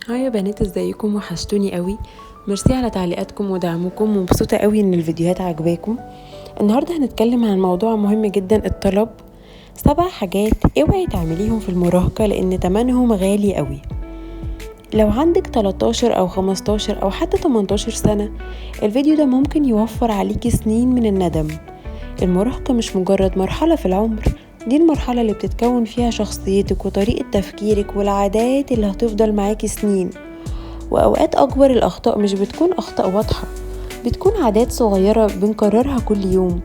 هاي يا بنات، ازيكم؟ وحشتوني قوي. ميرسي على تعليقاتكم ودعمكم، ومبسوطه قوي ان الفيديوهات عجباكم. النهارده هنتكلم عن موضوع مهم جدا، الطلب. 7 حاجات اوعي تعمليهم في المراهقه لان تمنهم غالي قوي. لو عندك 13 او 15 او حتى 18 سنه، الفيديو ده ممكن يوفر عليكي سنين من الندم. المراهقه مش مجرد مرحله في العمر، دي المرحله اللي بتتكون فيها شخصيتك وطريقه تفكيرك والعادات اللي هتفضل معاكي سنين. وأوقات أكبر الأخطاء مش بتكون أخطاء واضحة، بتكون عادات صغيرة بنكررها كل يوم،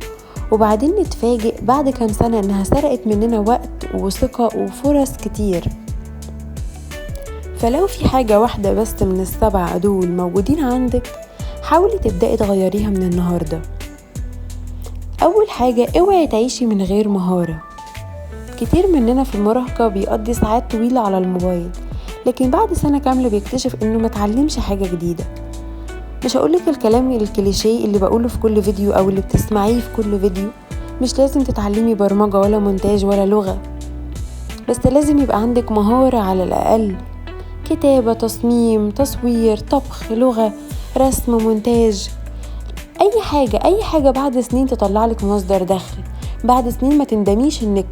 وبعدين نتفاجئ بعد كام سنة إنها سرقت مننا وقت وثقة وفرص كتير. فلو في حاجة واحدة بس من ال7 دول موجودين عندك، حاولي تبدأي تغيريها من النهاردة. أول حاجة، اوعي تعيشي من غير مهارة. كتير مننا في المراهقة بيقضي ساعات طويلة على الموبايل، لكن بعد سنة كاملة بيكتشف إنه متعلمش حاجة جديدة. مش هقولك الكلام الكليشيه اللي بقوله في كل فيديو أو اللي بتسمعيه في كل فيديو، مش لازم تتعلمي برمجة ولا مونتاج ولا لغة، بس لازم يبقى عندك مهارة على الأقل. كتابة، تصميم، تصوير، طبخ، لغة، رسم، مونتاج، أي حاجة بعد سنين تطلعلك مصدر دخل. بعد سنين ما تندميش إنك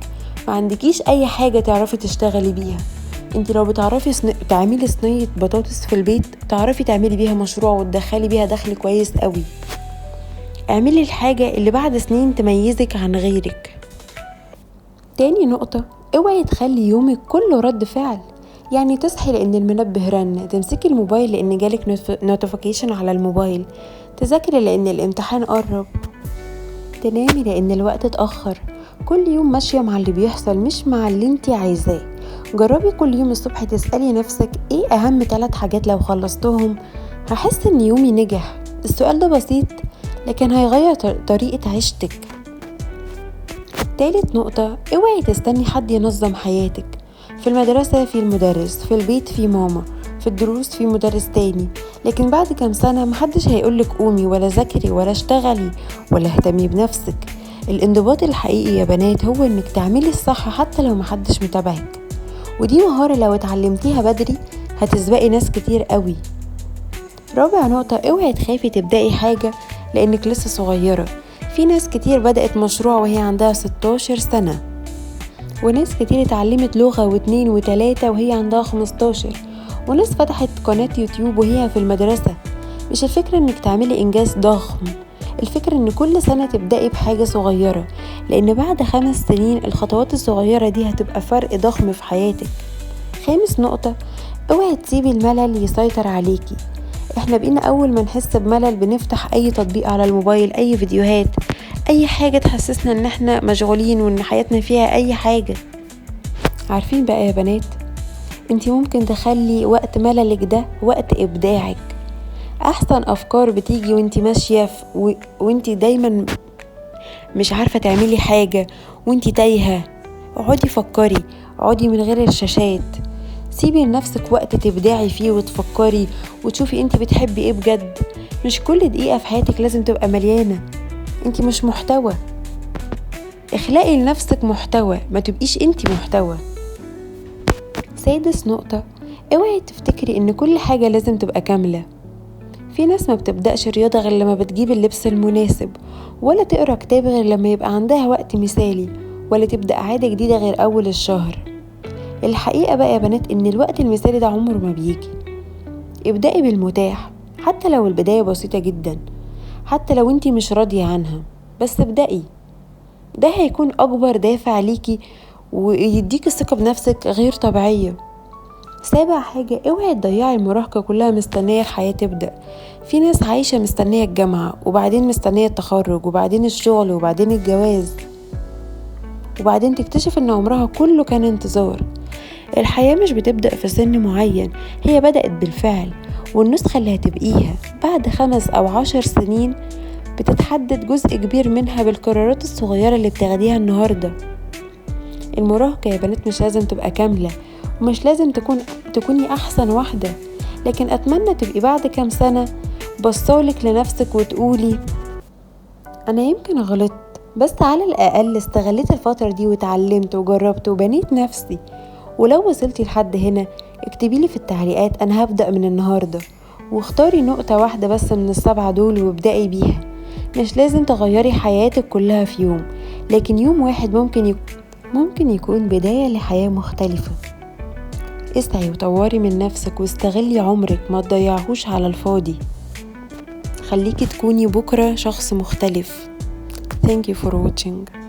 ما عندكيش أي حاجة تعرفي تشتغلي بيها. انت لو بتعرفي تعملي صينية بطاطس في البيت، تعرفي تعملي بيها مشروع وتدخلي بيها دخل كويس قوي. اعملي الحاجة اللي بعد سنين تميزك عن غيرك. تاني نقطة، اوعي تخلي يومك كله رد فعل. يعني تصحي لان المنبه رن، تمسكي الموبايل لان جالك نوتيفيكيشن على الموبايل، تذاكري لان الامتحان قرب، تنامي لان الوقت اتأخر. كل يوم ماشية مع اللي بيحصل مش مع اللي انت عايزاه. جربي كل يوم الصبح تسألي نفسك ايه اهم 3 حاجات لو خلصتهم هحس ان يومي نجح. السؤال ده بسيط لكن هيغير طريقة عيشتك. تالت نقطة، اوعي تستني حد ينظم حياتك. في المدرسة في المدرس، في البيت في ماما، في الدروس في مدرس تاني، لكن بعد كام سنة محدش هيقولك قومي ولا ذاكري ولا اشتغلي ولا اهتمي بنفسك. الانضباط الحقيقي يا بنات هو انك تعملي الصح حتى لو محدش متابعك، ودي مهارة لو اتعلمتيها بدري هتسبقي ناس كتير قوي. رابع نقطة، اوعي تخافي تبدأي حاجة لانك لسه صغيرة. في ناس كتير بدأت مشروع وهي عندها 16 سنة، وناس كتير اتعلمت لغة و2 و3 وهي عندها 15، وناس فتحت قناة يوتيوب وهي في المدرسة. مش الفكرة انك تعملي انجاز ضخم، الفكرة ان كل سنة تبدأي بحاجة صغيرة، لان بعد 5 سنين الخطوات الصغيرة دي هتبقى فرق ضخم في حياتك. خامس نقطة، اوعي تسيبي الملل يسيطر عليكي. احنا بقينا اول ما نحس بملل بنفتح اي تطبيق على الموبايل، اي فيديوهات، اي حاجة تحسسنا ان احنا مشغولين وان حياتنا فيها اي حاجة. عارفين بقى يا بنات، انتي ممكن تخلي وقت مللك ده وقت ابداعك. احسن افكار بتيجي وانتي ماشية وانتي دايما مش عارفة تعملي حاجة، وانتي تايهة. اقعدي فكري، اقعدي من غير الشاشات، سيبي لنفسك وقت تبدعي فيه وتفكري وتشوفي انتي بتحبي ايه بجد. مش كل دقيقة في حياتك لازم تبقى مليانة، انتي مش محتوى. اخلقي لنفسك محتوى، ما تبقيش انتي محتوى. سادس نقطة، اوعي تفتكري ان كل حاجة لازم تبقى كاملة. في ناس ما بتبدأش رياضة غير لما بتجيب اللبس المناسب، ولا تقرأ كتاب غير لما يبقى عندها وقت مثالي، ولا تبدأ عادة جديدة غير أول الشهر. الحقيقة بقى يا بنات إن الوقت المثالي ده عمره ما بيجي. ابدأي بالمتاح حتى لو البداية بسيطة جدا، حتى لو انتي مش راضية عنها، بس ابدأي. ده هيكون أكبر دافع ليكي ويديك الثقة بنفسك غير طبيعية. سابع حاجة، اوعي تضيعي المراهقة كلها مستنية الحياة تبدأ. في ناس عايشة مستنية الجامعة، وبعدين مستنية التخرج، وبعدين الشغل، وبعدين الجواز، وبعدين تكتشف ان عمرها كله كان انتظار. الحياة مش بتبدأ في سن معين، هي بدأت بالفعل، والنسخة اللي هتبقيها بعد 5 أو 10 سنين بتتحدد جزء كبير منها بالقرارات الصغيرة اللي بتاخديها النهاردة. المراهقة يا بنات مش لازم تبقى كاملة، ومش لازم تكوني أحسن واحدة، لكن أتمنى تبقي بعد كام سنة بصالك لنفسك وتقولي أنا يمكن غلطت، بس على الأقل استغلت الفترة دي وتعلمت وجربت وبنيت نفسي. ولو وصلتي لحد هنا اكتبيلي في التعليقات أنا هبدأ من النهاردة، واختاري نقطة واحدة بس من ال7 دول وابدأي بيها. مش لازم تغيري حياتك كلها في يوم، لكن يوم واحد ممكن يكون بداية لحياة مختلفة. اسعي وطوري من نفسك واستغلي عمرك، ما تضيعهوش على الفاضي. خليكي تكوني بكرة شخص مختلف. Thank you for watching.